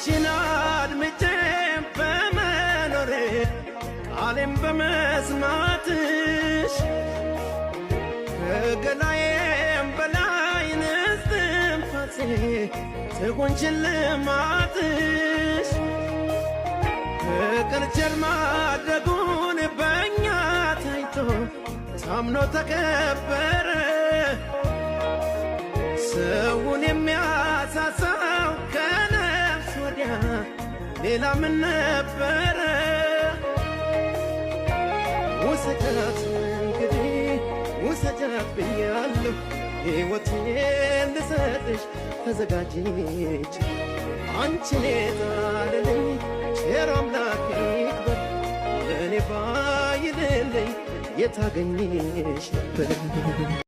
ቃልሽን አድምጬ በመኖሬ ቃሌን በመስማትሽ ከገላዬም በላይ እስትንፋሴ ትሁን ሽልማትሽ ፍቅር ቸር ማድረጉን በእኛ ታይቶ ታምኖ ተከበረ ሰውን የሚያሳሳው ከነፍስ ወዲያ ሌላ ምን ነበረ ውሰጃት እንግዲህ ውሰጃት ብያለሁ ሕይወቴን ልሰጥሽ ተዘጋጅች አንቺን የጣለልኝ ቸር አምላክ ይክበር እኔ ባይልልኝ የታገኝሽ ነበር